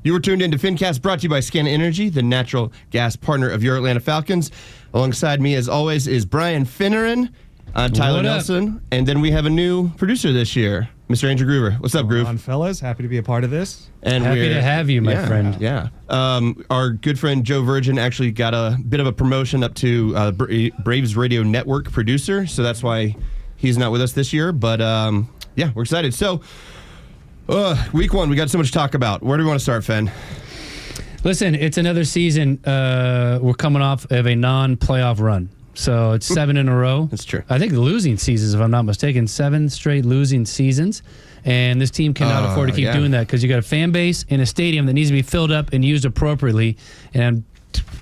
You were tuned into FinnCast, brought to you by Scan Energy, the natural gas partner of your Atlanta Falcons. Alongside me, as always, is Brian Finneran. I'm Tyler Nelson. And then we have a new producer this year, Mr. Andrew Groover. What's up, Groove? On, fellas. Happy to be a part of this. And happy to have you, my friend. Yeah. Our good friend Joe Virgin actually got a bit of a promotion up to Braves Radio Network producer, so that's why he's not with us this year. But, yeah, we're excited. So, week one, we got so much to talk about. Where do we want to start, Finn? Listen, it's another season. We're coming off of a non-playoff run. So it's 7 in a row. That's true. I think losing seasons, if I'm not mistaken, 7 straight losing seasons. And this team cannot afford to keep doing that because you got a fan base in a stadium that needs to be filled up and used appropriately. And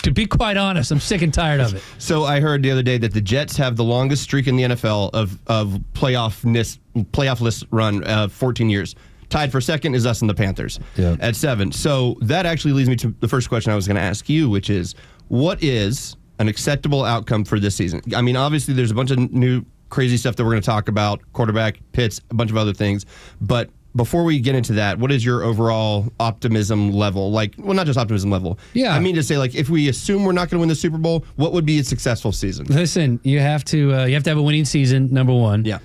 to be quite honest, I'm sick and tired of it. So I heard the other day that the Jets have the longest streak in the NFL of playoff-less run, 14 years. Tied for second is us and the Panthers at 7. So that actually leads me to the first question I was going to ask you, which is, what is an acceptable outcome for this season? I mean, obviously, there's a bunch of new crazy stuff that we're going to talk about, quarterback, Pitts, a bunch of other things. But before we get into that, what is your overall optimism level? Like, well, not just optimism level. Yeah. I mean to say, like, if we assume we're not going to win the Super Bowl, what would be a successful season? Listen, you have to have a winning season, number one. Yeah.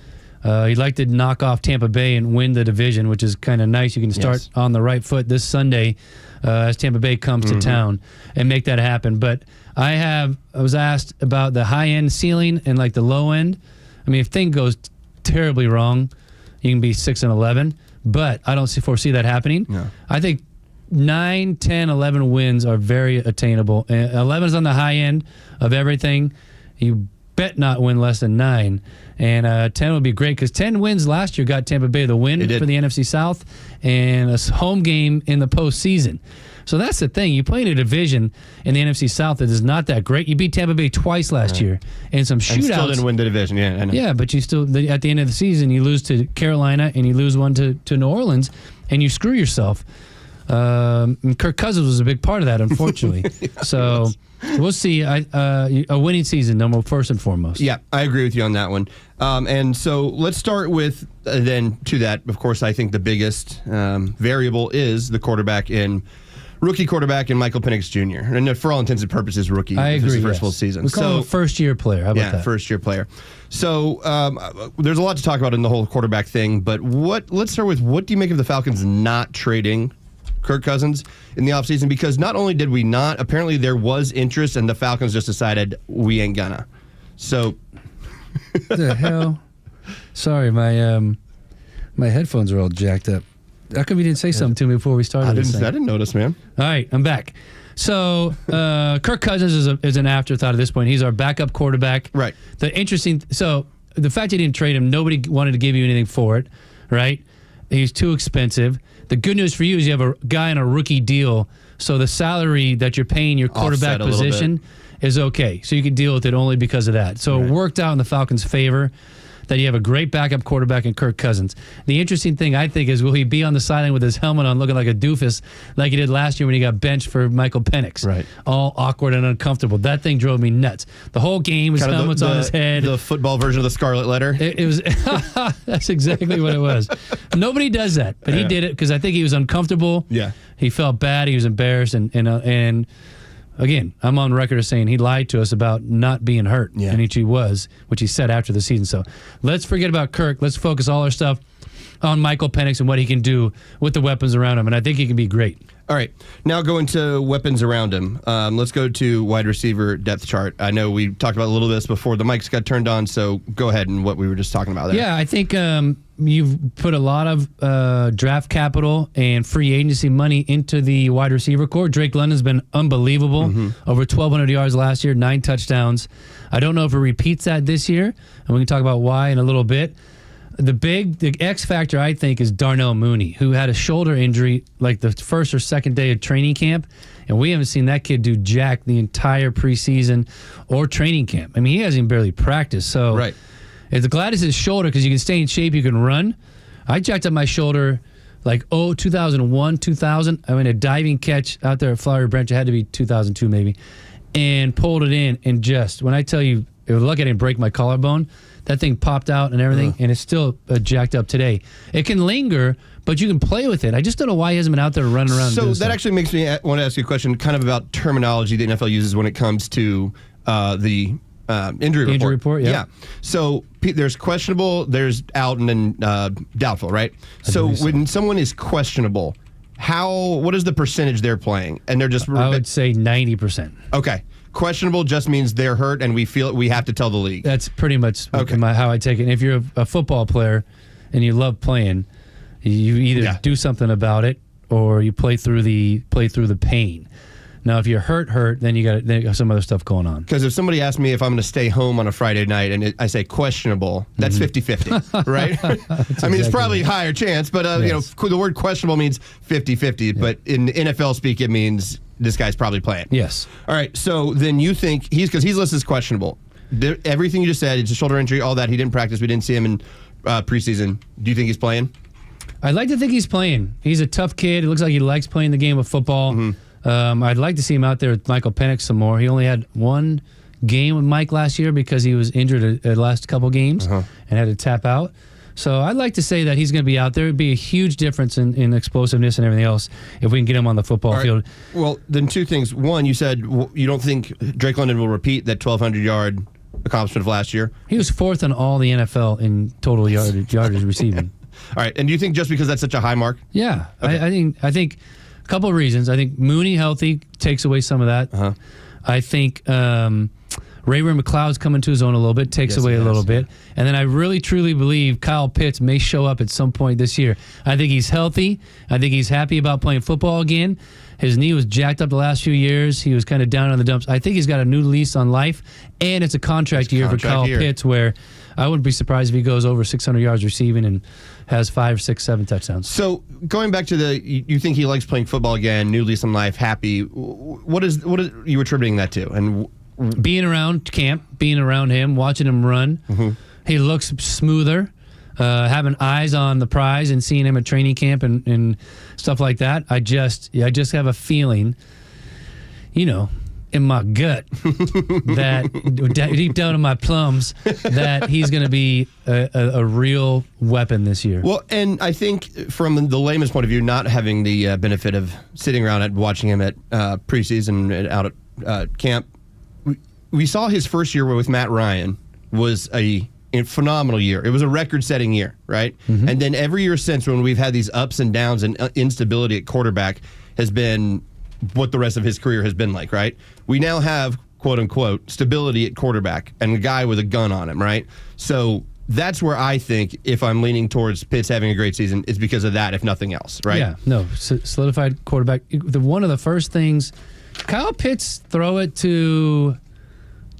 You'd like to knock off Tampa Bay and win the division, which is kind of nice. You can start on the right foot this Sunday as Tampa Bay comes to town and make that happen. But I was asked about the high-end ceiling and like the low end. I mean, if things goes terribly wrong, you can be 6-11. But I don't foresee that happening. No. I think 9, 10, 11 wins are very attainable. 11 is on the high end of everything. You bet not win less than 9. And 10 would be great because 10 wins last year got Tampa Bay the win for the NFC South and a home game in the postseason. So that's the thing. You play in a division in the NFC South that is not that great. You beat Tampa Bay twice last year in some shootouts. And still didn't win the division. Yeah, I know. Yeah, but you still, at the end of the season, you lose to Carolina and you lose one to New Orleans and you screw yourself. And Kirk Cousins was a big part of that, unfortunately. So we'll see. A winning season, first and foremost. Yeah, I agree with you on that one. And so let's start with, then to that, of course, I think the biggest variable is the rookie quarterback in Michael Penix Jr. And for all intents and purposes, rookie. I agree, his first full season. We call him a first-year player. How about that? First-year player. So there's a lot to talk about in the whole quarterback thing, but let's start with, what do you make of the Falcons not trading Kirk Cousins in the offseason? Because not only did we not, apparently there was interest, and the Falcons just decided we ain't gonna. So what the hell? Sorry, my headphones are all jacked up. How come you didn't say something to me before we started? I didn't notice, man. All right, I'm back. So Kirk Cousins is an afterthought at this point. He's our backup quarterback. Right. So the fact you didn't trade him, nobody wanted to give you anything for it, right? He's too expensive. The good news for you is you have a guy on a rookie deal, so the salary that you're paying your quarterback position is okay. So you can deal with it only because of that. So it worked out in the Falcons' favor that you have a great backup quarterback in Kirk Cousins. The interesting thing, I think, is will he be on the sideline with his helmet on looking like a doofus like he did last year when he got benched for Michael Penix? Right. All awkward and uncomfortable. That thing drove me nuts. The whole game, his helmet's on his head. The football version of the Scarlet Letter. It was. That's exactly what it was. Nobody does that, but he did it because I think he was uncomfortable. Yeah. He felt bad. He was embarrassed. And again, I'm on record as saying he lied to us about not being hurt, and he was, which he said after the season. So let's forget about Kirk. Let's focus all our stuff on Michael Penix and what he can do with the weapons around him, and I think he can be great. All right, now going to weapons around him. Let's go to wide receiver depth chart. I know we talked about a little bit of this before the mics got turned on, so go ahead and what we were just talking about there. Yeah, I think you've put a lot of draft capital and free agency money into the wide receiver core. Drake London's been unbelievable. Over 1,200 yards last year, 9 touchdowns. I don't know if he repeats that this year, and we can talk about why in a little bit. The X factor, I think, is Darnell Mooney, who had a shoulder injury like the first or second day of training camp, and we haven't seen that kid do jack the entire preseason or training camp. I mean, he hasn't even barely practiced. So it's glad it's his shoulder because you can stay in shape, you can run. I jacked up my shoulder like 2001, 2000. I mean, a diving catch out there at Flowery Branch. It had to be 2002 maybe, and pulled it in. And just when I tell you, it was lucky I didn't break my collarbone. that thing popped out and everything, and it's still jacked up today. It can linger, but you can play with it. I just don't know why he hasn't been out there running around. So that stuff. actually makes me want to ask you a question kind of about terminology the NFL uses when it comes to the injury report. Injury report, yeah. So there's questionable, there's out, and then doubtful, right? So when someone is questionable, what is the percentage they're playing? And they're just... I would say 90%. Okay. Questionable just means they're hurt and we feel we have to tell the league. That's pretty much how I take it. And if you're a football player and you love playing, you either do something about it or you play through the pain. Now, if you're hurt, then you got some other stuff going on. Because if somebody asks me if I'm going to stay home on a Friday night and I say questionable, that's 50-50, right? I mean, it's probably a higher chance, but the word questionable means 50-50. Yeah. But in NFL speak, it means this guy's probably playing. Yes. All right. So then you think because he's listed as questionable. Everything you just said, it's a shoulder injury, all that. He didn't practice. We didn't see him in preseason. Do you think he's playing? I'd like to think he's playing. He's a tough kid. It looks like he likes playing the game of football. Mm-hmm. I'd like to see him out there with Michael Penix some more. He only had one game with Mike last year because he was injured the last couple games and had to tap out. So I'd like to say that he's going to be out there. It'd be a huge difference in explosiveness and everything else if we can get him on the football field. Well, then two things. One, you said you don't think Drake London will repeat that 1,200-yard accomplishment of last year. He was fourth in all the NFL in total yardage receiving. All right. And do you think just because that's such a high mark? Yeah. Okay. I think a couple of reasons. I think Mooney healthy takes away some of that. I think Ray McLeod's coming to his own a little bit, takes away a little bit. And then I really, truly believe Kyle Pitts may show up at some point this year. I think he's healthy. I think he's happy about playing football again. His knee was jacked up the last few years. He was kind of down on the dumps. I think he's got a new lease on life, and it's a contract year for Kyle Pitts where I wouldn't be surprised if he goes over 600 yards receiving and has 5, 6, 7 touchdowns. So going back to you think he likes playing football again, new lease on life, happy. What is you attributing that to? And being around camp, being around him, watching him run, he looks smoother. Having eyes on the prize and seeing him at training camp and stuff like that, I just have a feeling, in my gut, that deep down in my plums, that he's going to be a real weapon this year. Well, and I think from the layman's point of view, not having the benefit of sitting around and watching him at preseason and out at camp, we saw his first year with Matt Ryan was a phenomenal year. It was a record-setting year, right? Mm-hmm. And then every year since, when we've had these ups and downs and instability at quarterback, has been what the rest of his career has been like, right? We now have, quote-unquote, stability at quarterback and a guy with a gun on him, right? So that's where I think, if I'm leaning towards Pitts having a great season, it's because of that, if nothing else, right? Yeah, no, solidified quarterback. One of the first things, Kyle Pitts throw it to...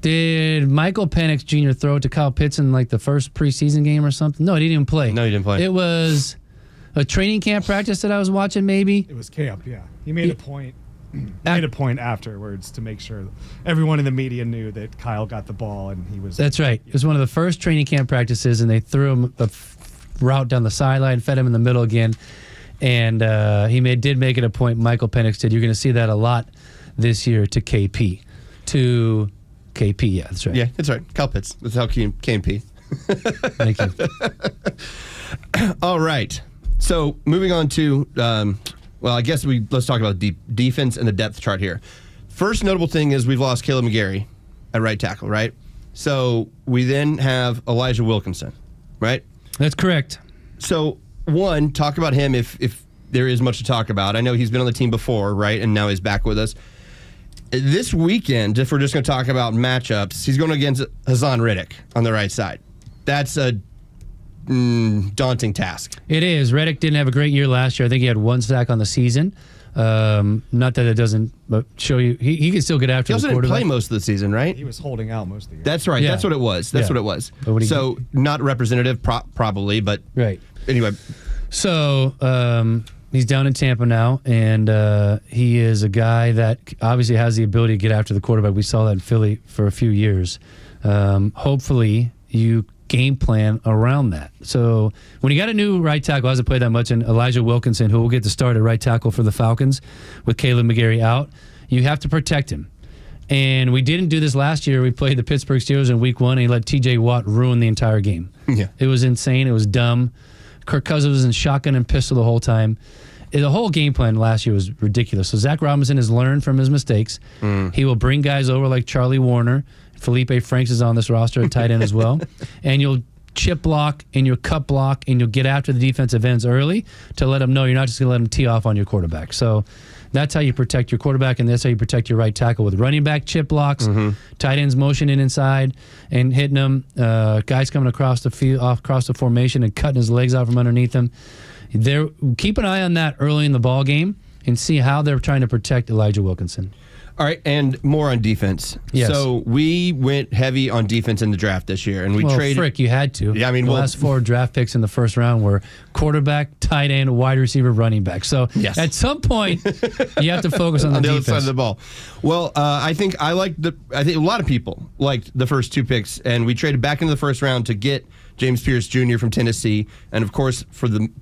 Did Michael Penix Jr. throw it to Kyle Pitts in like the first preseason game or something? No, he didn't even play. No, he didn't play. It was a training camp practice that I was watching, maybe. It was camp, yeah. He made a point. Made a point afterwards to make sure everyone in the media knew that Kyle got the ball and he was. That's right. It was one of the first training camp practices, and they threw him a route down the sideline, fed him in the middle again, and he did make it a point. Michael Penix did. You're going to see that a lot this year to KP. KP, yeah, that's right. Yeah, that's right. Kyle Pitts. That's how KP. Thank you. All right. So moving on to, I guess let's talk about defense and the depth chart here. First notable thing is we've lost Caleb McGarry at right tackle, right? So we then have Elijah Wilkinson, right? That's correct. So one, talk about him if there is much to talk about. I know he's been on the team before, right? And now he's back with us. This weekend, if we're just going to talk about matchups, he's going against Hassan Reddick on the right side. That's a daunting task. It is. Reddick didn't have a great year last year. I think he had 1 sack on the season. Not that it doesn't show you. He can still get after the quarterback. He also didn't play most of the season, right? He was holding out most of the year. That's right. Yeah. That's what it was. That's what it was. So not representative, probably, but right. Anyway. So he's down in Tampa now, and he is a guy that obviously has the ability to get after the quarterback. We saw that in Philly for a few years. Hopefully, you game plan around that. So when you got a new right tackle, hasn't played that much, and Elijah Wilkinson, who will get to start at right tackle for the Falcons with Caleb McGarry out, you have to protect him. And we didn't do this last year. We played the Pittsburgh Steelers in week 1, and he let T.J. Watt ruin the entire game. Yeah. It was insane. It was dumb. Kirk Cousins was in shotgun and pistol the whole time. The whole game plan last year was ridiculous. So Zach Robinson has learned from his mistakes. He will bring guys over like Charlie Warner. Felipe Franks is on this roster at tight end as well. And you'll chip block and you'll cut block and you'll get after the defensive ends early to let them know you're not just going to let them tee off on your quarterback. So that's how you protect your quarterback, and that's how you protect your right tackle with running back chip blocks, tight ends motioning inside and hitting them, guys coming across the field, across the formation and cutting his legs out from underneath them. Keep an eye on that early in the ball game and see how they're trying to protect Elijah Wilkinson. All right, and more on defense. Yes. So we went heavy on defense in the draft this year, and we traded. Frick, you had to. Yeah, I mean, the last 4 draft picks in the first round were quarterback, tight end, wide receiver, running back. So at some point, you have to focus on the other defense. side of the ball. Well, I think a lot of people liked the first 2 picks, and we traded back into the first round to get James Pierce Jr. from Tennessee, and of course,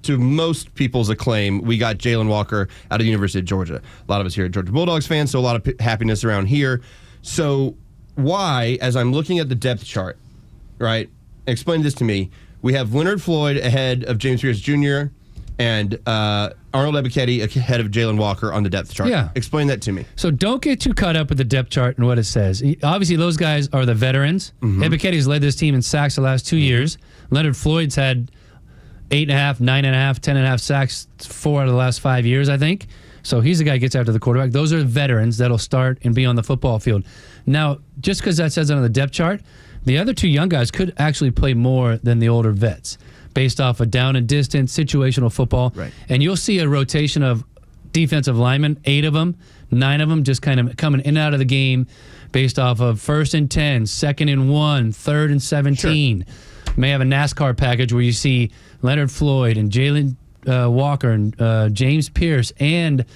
to most people's acclaim, we got Jalen Walker out of the University of Georgia. A lot of us here are Georgia Bulldogs fans, so a lot of happiness around here. So why, as I'm looking at the depth chart, right, explain this to me, we have Leonard Floyd ahead of James Pierce Jr. and Arnold Ebiketie ahead of Jalen Walker on the depth chart. Yeah. Explain that to me. So don't get too caught up with the depth chart and what it says. Obviously, those guys are the veterans. Ebiketie's led this team in sacks the last 2 years. Leonard Floyd's had 8.5, 9.5, 10.5 sacks 4 out of the last 5 years, I think. So he's the guy who gets after the quarterback. Those are veterans that'll start and be on the football field. Now, just because that says it on the depth chart, the other 2 young guys could actually play more than the older vets based off of down and distance, situational football. Right. And you'll see a rotation of defensive linemen, 8 of them, 9 of them just kind of coming in and out of the game based off of 1st and 10, 2nd and 1, 3rd and 17. Sure. May have a NASCAR package where you see Leonard Floyd and Jalen Walker and James Pierce and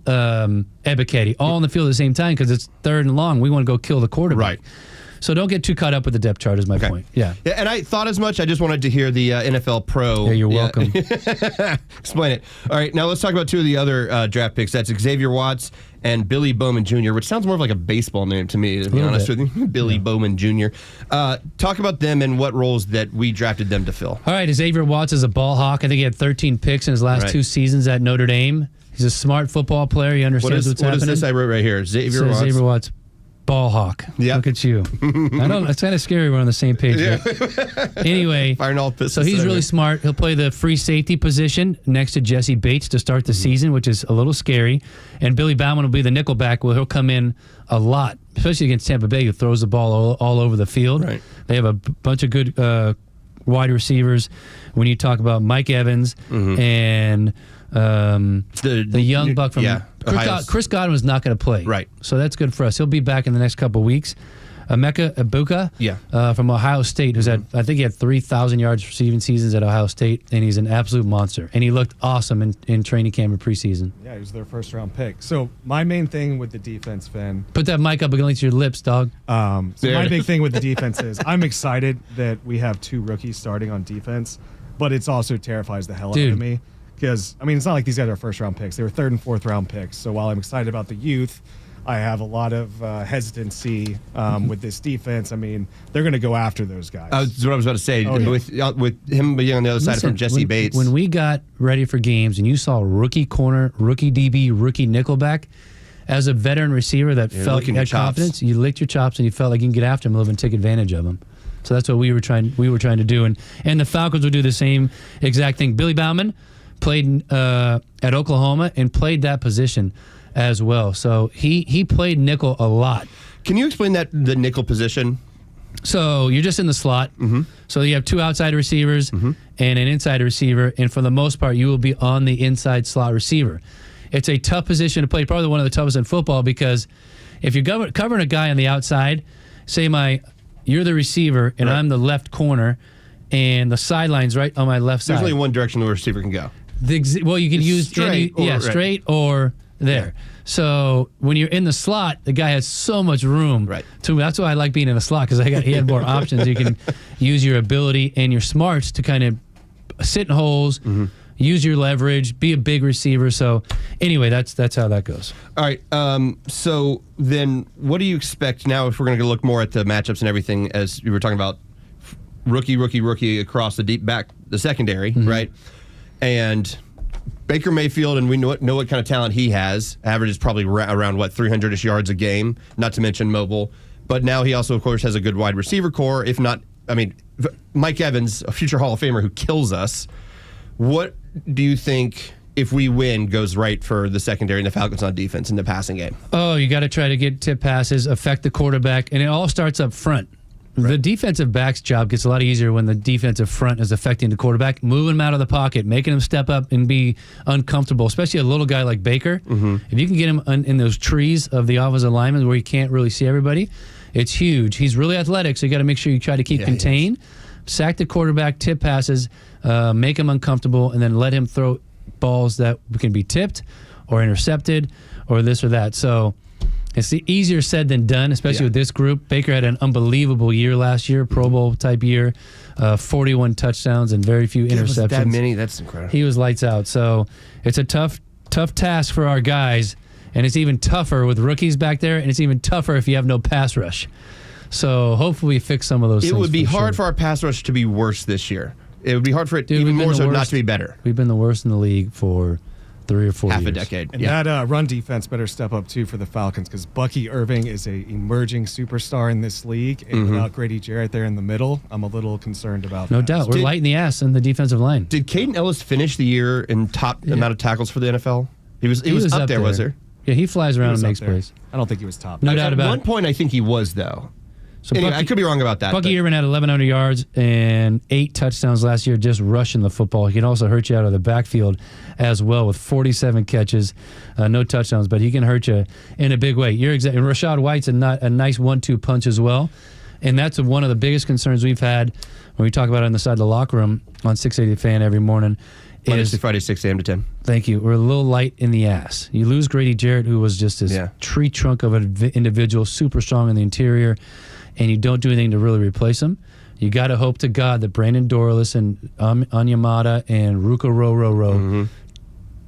Ebiketie all on the field at the same time because it's 3rd and long. We want to go kill the quarterback. Right. So don't get too caught up with the depth chart is my point. Yeah. And I thought as much. I just wanted to hear the NFL Pro. Yeah, you're welcome. Explain it. All right, now let's talk about 2 of the other draft picks. That's Xavier Watts and Billy Bowman Jr., which sounds more of like a baseball name to me, to be honest with you. Billy Bowman Jr. Talk about them and what roles that we drafted them to fill. All right, Xavier Watts is a ball hawk. I think he had 13 picks in his last 2 seasons at Notre Dame. He's a smart football player. He understands what's happening. What is this I wrote right here? Xavier Watts. Ball hawk. Yeah. Look at you. It's kind of scary we're on the same page. Yeah. Anyway, so he's really smart. He'll play the free safety position next to Jesse Bates to start the season, which is a little scary. And Billy Bauman will be the nickelback where he'll come in a lot, especially against Tampa Bay, who throws the ball all over the field. Right. They have a bunch of good wide receivers. When you talk about Mike Evans and the young buck from Chris Godwin is not going to play. Right. So that's good for us. He'll be back in the next couple of weeks. Emeka Egbuka from Ohio State, who's had, I think he had 3,000 yards receiving seasons at Ohio State, and he's an absolute monster. And he looked awesome in training camp and preseason. Yeah, he was their 1st-round pick. So my main thing with the defense, Finn. Put that mic up against your lips, dog. So my big thing with the defense is I'm excited that we have 2 rookies starting on defense, but it also terrifies the hell out of me. Because, I mean, it's not like these guys are 1st-round picks. They were 3rd and 4th-round picks. So while I'm excited about the youth, I have a lot of hesitancy with this defense. I mean, they're going to go after those guys. That's what I was about to say. With him being on the other side from Jesse Bates. When we got ready for games and you saw rookie corner, rookie DB, rookie nickelback, as a veteran receiver that had confidence, you licked your chops and you felt like you can get after him a little bit and take advantage of him. So that's what we were trying to do. And the Falcons would do the same exact thing. Billy Bauman played at Oklahoma and played that position as well. So he played nickel a lot. Can you explain the nickel position? So you're just in the slot. So you have 2 outside receivers and an inside receiver. And for the most part, you will be on the inside slot receiver. It's a tough position to play, probably one of the toughest in football, because if you're covering a guy on the outside, you're the receiver and I'm the left corner and the sideline's right on my left side. There's only one direction the receiver can go. Well, you can use straight straight or there. Yeah. So when you're in the slot, the guy has so much room. Right. That's why I like being in the slot, because he had more options. You can use your ability and your smarts to kind of sit in holes, use your leverage, be a big receiver. So anyway, that's how that goes. All right. So then what do you expect now if we're going to look more at the matchups and everything, as you were talking about rookie across the deep back, the secondary, right? And Baker Mayfield, and we know what kind of talent he has, averages probably around, 300-ish yards a game, not to mention mobile. But now he also, of course, has a good wide receiver core. If not, I mean, Mike Evans, a future Hall of Famer who kills us. What do you think, if we win, goes right for the secondary and the Falcons on defense in the passing game? Oh, you got to try to get tip passes, affect the quarterback, and it all starts up front. Right. The defensive back's job gets a lot easier when the defensive front is affecting the quarterback, moving him out of the pocket, making him step up and be uncomfortable, especially a little guy like Baker. If you can get him in those trees of the offensive linemen where you can't really see everybody, it's huge. He's really athletic, so you got to make sure you try to keep contained, sack the quarterback, tip passes, make him uncomfortable, and then let him throw balls that can be tipped or intercepted or this or that. So it's easier said than done, especially with this group. Baker had an unbelievable year last year, Pro Bowl type year, 41 touchdowns and very few interceptions. That many? That's incredible. He was lights out. So it's a tough task for our guys, and it's even tougher with rookies back there, and it's even tougher if you have no pass rush. So hopefully we fix some of those things. It would be hard for our pass rush to be worse this year. It would be hard for it even more so not to be better. We've been the worst in the league for 3 or 4 years. Half a decade. And that run defense better step up, too, for the Falcons, because Bucky Irving is a emerging superstar in this league, and without Grady Jarrett there in the middle, I'm a little concerned about that. No doubt. We're light in the ass in the defensive line. Did Caden Ellis finish the year in top amount of tackles for the NFL? He was up there, was there? Yeah, he flies around and makes plays. I don't think he was top. No doubt about it. At one point, I think he was, though. So anyway, I could be wrong about that. Bucky Irvin had 1,100 yards and 8 touchdowns last year just rushing the football. He can also hurt you out of the backfield as well with 47 catches, no touchdowns, but he can hurt you in a big way. You're exactly. And Rashad White's a nice 1-2 punch as well, and that's one of the biggest concerns we've had when we talk about it on the side of the locker room on 680 The Fan every morning. Monday to Friday, 6 a.m. to 10. Thank you. We're a little light in the ass. You lose Grady Jarrett, who was just this tree trunk of an individual, super strong in the interior, and you don't do anything to really replace him. You got to hope to God that Brandon Dorlus and Onyemata and Ruka Roro,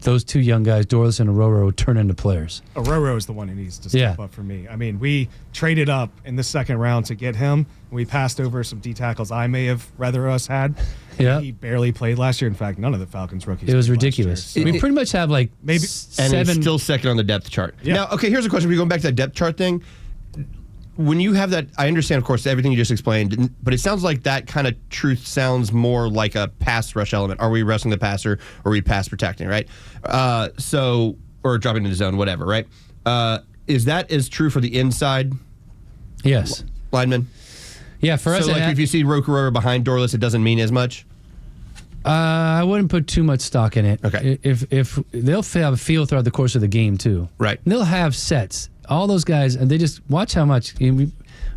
those two young guys, Dorlus and Ororo, turn into players. Ororo is the one who needs to step up for me. I mean, we traded up in the second round to get him. We passed over some D tackles I may have rather us had. Yeah, he barely played last year. In fact, none of the Falcons rookies. It was ridiculous. Year, so. We pretty much have like maybe 7. And he's still second on the depth chart. Yeah. Now, okay, here's a question. We're going back to that depth chart thing. When you have that, I understand, of course, everything you just explained, but it sounds like that kind of truth sounds more like a pass rush element. Are we rushing the passer, or are we pass protecting, right? Or dropping into the zone, whatever, right? Is that as true for the inside? Yes. Lineman? Yeah, for us. So, like, if you see Rokurora behind Dorlus, it doesn't mean as much? I wouldn't put too much stock in it. Okay. If they'll have a feel throughout the course of the game, too. Right. And they'll have sets. All those guys, and they just watch how much. I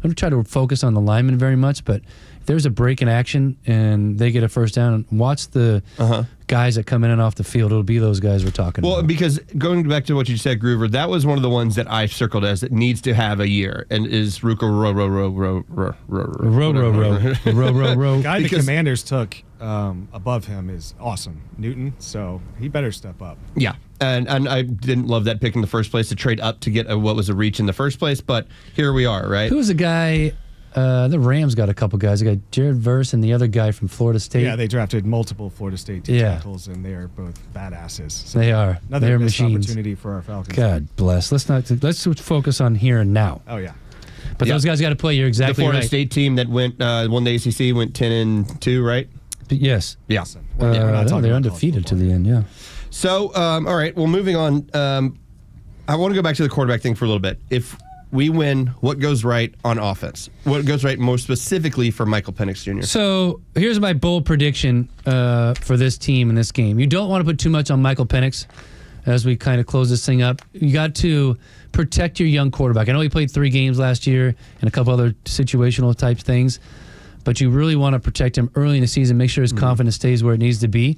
don't try to focus on the linemen very much, but if there's a break in action and they get a first down, watch the guys that come in and off the field. It'll be those guys we're talking about. Well, because going back to what you said, Groover, that was one of the ones that I circled as it needs to have a year, and is Ruka Row. Guy the Commanders took above him is awesome, Newton. So he better step up. Yeah. And I didn't love that pick in the first place to trade up to get what was a reach in the first place, but here we are, right? Who was the guy? The Rams got a couple guys. They got Jared Verse and the other guy from Florida State. Yeah, they drafted multiple Florida State tackles, and they are both badasses. So they are. Another missed opportunity for our Falcons. God bless. Let's focus on here and now. Oh yeah. But those guys got to play. You're exactly right. The Florida State team that won the ACC went 10-2, right? Yes. Yeah. They're undefeated to the end. Yeah. So, all right. Well, moving on. I want to go back to the quarterback thing for a little bit. If we win, what goes right on offense? What goes right more specifically for Michael Penix Jr.? So here's my bold prediction for this team in this game. You don't want to put too much on Michael Penix as we kind of close this thing up. You got to protect your young quarterback. I know he played 3 games last year and a couple other situational type things, but you really want to protect him early in the season, make sure his confidence stays where it needs to be.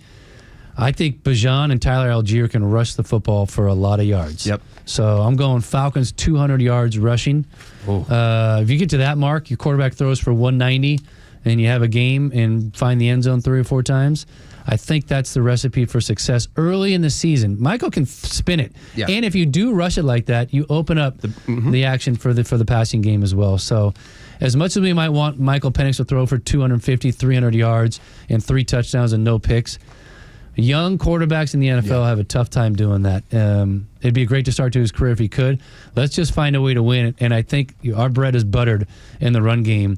I think Bijan and Tyler Algier can rush the football for a lot of yards. Yep. So I'm going Falcons 200 yards rushing. If you get to that mark, your quarterback throws for 190, and you have a game and find the end zone 3 or 4 times, I think that's the recipe for success early in the season. Michael can spin it. Yeah. And if you do rush it like that, you open up the action for the passing game as well. So as much as we might want Michael Penix to throw for 250, 300 yards and 3 touchdowns and no picks, young quarterbacks in the NFL have a tough time doing that. It'd be a great to start to his career if he could. Let's just find a way to win. And I think our bread is buttered in the run game.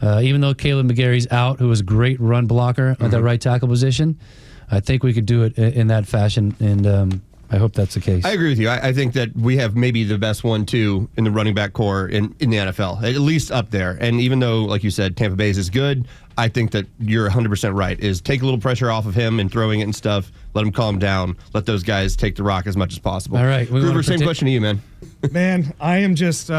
Even though Caleb McGarry's out, who was a great run blocker at that right tackle position, I think we could do it in that fashion, and I hope that's the case. I agree with you. I think that we have maybe the best 1-2 in the running back core in the NFL, at least up there. And even though, like you said, Tampa Bay's is good, I think that you're 100% right, is take a little pressure off of him and throwing it and stuff, let him calm down, let those guys take the rock as much as possible. All right. Gruber, same question to you, man. Man, I am just...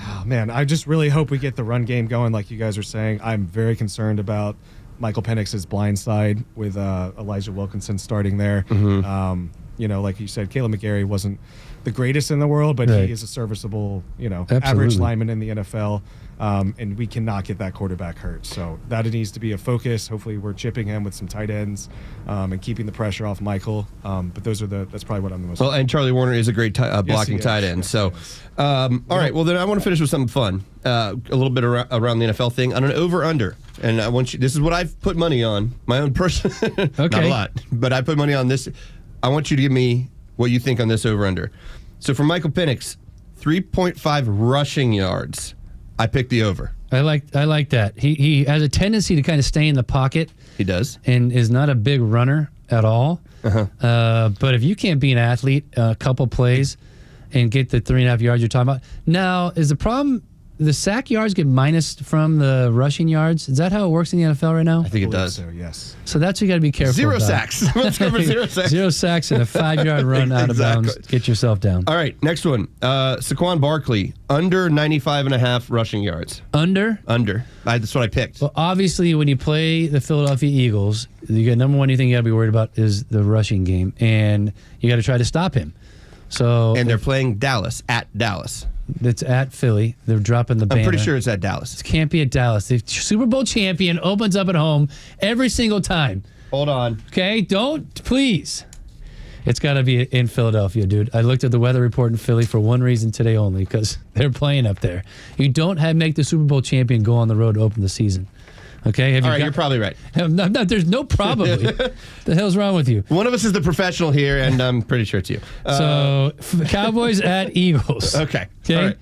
I just really hope we get the run game going, like you guys are saying. I'm very concerned about Michael Penix's blind side with Elijah Wilkinson starting there. Like you said, Caleb McGarry wasn't the greatest in the world, but he is a serviceable, average lineman in the NFL. And we cannot get that quarterback hurt. So that needs to be a focus. Hopefully we're chipping him with some tight ends and keeping the pressure off Michael. But that's probably what I'm the most. Well, and Charlie Warner is a great blocking tight end. All right. Well, then I want to finish with something fun. A little bit around the NFL thing on an over-under. And I want you, this is what I've put money on, my own person. Not a lot, but I put money on this. I want you to give me what you think on this over-under. So for Michael Penix, 3.5 rushing yards. I picked the over. I like that. He has a tendency to kind of stay in the pocket. He does. And is not a big runner at all. But if you can't be an athlete a couple plays and get the 3.5 yards you're talking about. Now, is the problem the sack yards get minused from the rushing yards? Is that how it works in the NFL right now? I think it does. So, yes. So that's what you got to be careful Zero about. Sacks. Let's go for 0 sacks. 0 sacks and a 5-yard run out of bounds. Get yourself down. All right, next one. Saquon Barkley, under 95.5 rushing yards. Under? Under. That's what I picked. Well, obviously, when you play the Philadelphia Eagles, you got number one thing you got to be worried about is the rushing game, and you got to try to stop him. And they're playing Dallas, at Dallas. It's at Philly. They're dropping the banner. I'm pretty sure it's at Dallas. It can't be at Dallas. The Super Bowl champion opens up at home every single time. Hold on. Okay? Please. It's got to be in Philadelphia, dude. I looked at the weather report in Philly for one reason today only, because they're playing up there. You don't make the Super Bowl champion go on the road to open the season. Okay? You're probably right. There's no probably. The hell's wrong with you? One of us is the professional here, and I'm pretty sure it's you. So, Cowboys at Eagles. Okay. Okay. All right.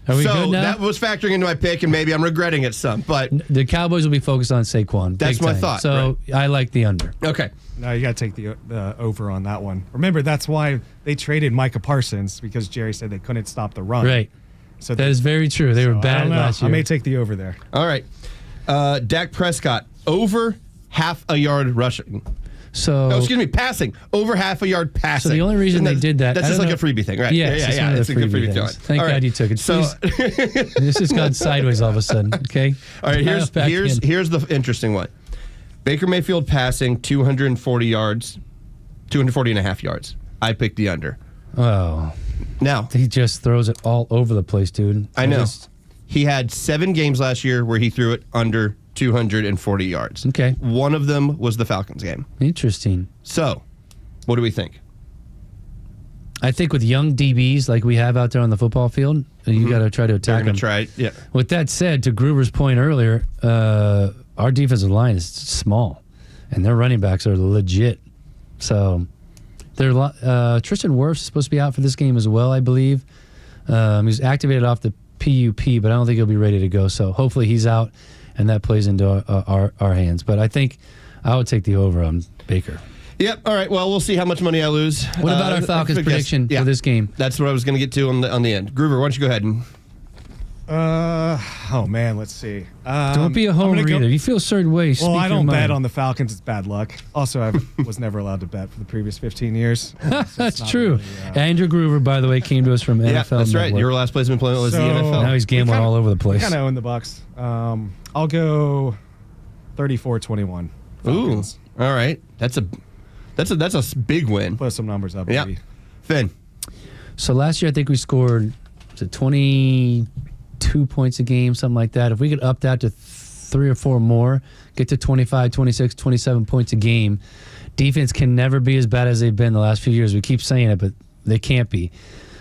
Are we good now? So that was factoring into my pick, and maybe I'm regretting it some, but the Cowboys will be focused on Saquon. That's my thought. So I like the under. Okay. No, you got to take the over on that one. Remember, that's why they traded Micah Parsons, because Jerry said they couldn't stop the run. Right. So that is very true. They were bad last year. I may take the over there. All right. Dak Prescott, over half a yard rushing. Passing. Over half a yard passing. So the only reason they did that... That's just like a freebie thing, right? Yeah. It's a good freebie thing. Thank God you took it. So this has gone sideways all of a sudden, okay? All right, here's the interesting one. Baker Mayfield passing 240 yards, 240 and a half yards. I picked the under. Oh. Now. He just throws it all over the place, dude. I know. He had 7 games last year where he threw it under 240 yards. Okay. One of them was the Falcons game. Interesting. So, what do we think? I think with young DBs like we have out there on the football field, you got to try to attack them. Try it, yeah. With that said, to Gruber's point earlier, our defensive line is small, and their running backs are legit. So, Tristan Wirfs is supposed to be out for this game as well, I believe. He's activated off the PUP, but I don't think he'll be ready to go. So hopefully he's out, and that plays into our hands. But I think I would take the over on Baker. Yep. All right. Well, we'll see how much money I lose. What about our Falcons prediction for this game? That's what I was going to get to on the end. Gruber, why don't you go ahead and... let's see. Don't be a homer either. You feel a certain way. Well, I don't bet on the Falcons. It's bad luck. Also, I was never allowed to bet for the previous 15 years. So that's true. Really, Andrew Gruber, by the way, came to us from NFL. Yeah, that's right. Your last place of employment was the NFL. Now he's gambling all over the place. Kind of own the Bucks. I'll go 34-21. Falcons. Ooh, all right. That's a big win. Put some numbers up, baby. Finn. So last year, I think we scored 22 points a game, something like that. If we could up that to 3 or 4 more, get to 25, 26, 27 points a game. Defense can never be as bad as they've been the last few years. We keep saying it, but they can't be.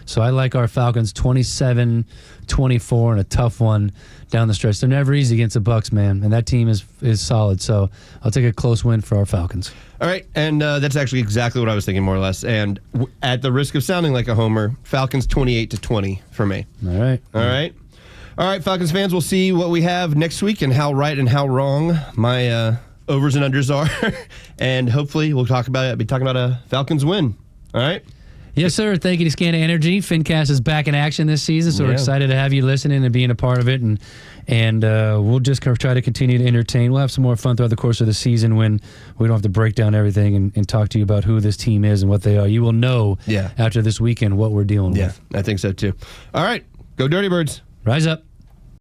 So I like our Falcons 27-24 and a tough one down the stretch. They're never easy against the Bucs, man, and that team is solid. So I'll take a close win for our Falcons. All right, and that's actually exactly what I was thinking, more or less. And at the risk of sounding like a homer, Falcons 28-20 for me. All right. All right. All right, Falcons fans, we'll see what we have next week and how right and how wrong my overs and unders are. And hopefully we'll be talking about a Falcons win. All right? Yes, sir. Thank you to Scan Energy. FinnCast is back in action this season, so we're excited to have you listening and being a part of it. And we'll just try to continue to entertain. We'll have some more fun throughout the course of the season when we don't have to break down everything and talk to you about who this team is and what they are. You will know after this weekend what we're dealing with. Yeah, I think so too. All right. Go Dirty Birds. Rise up.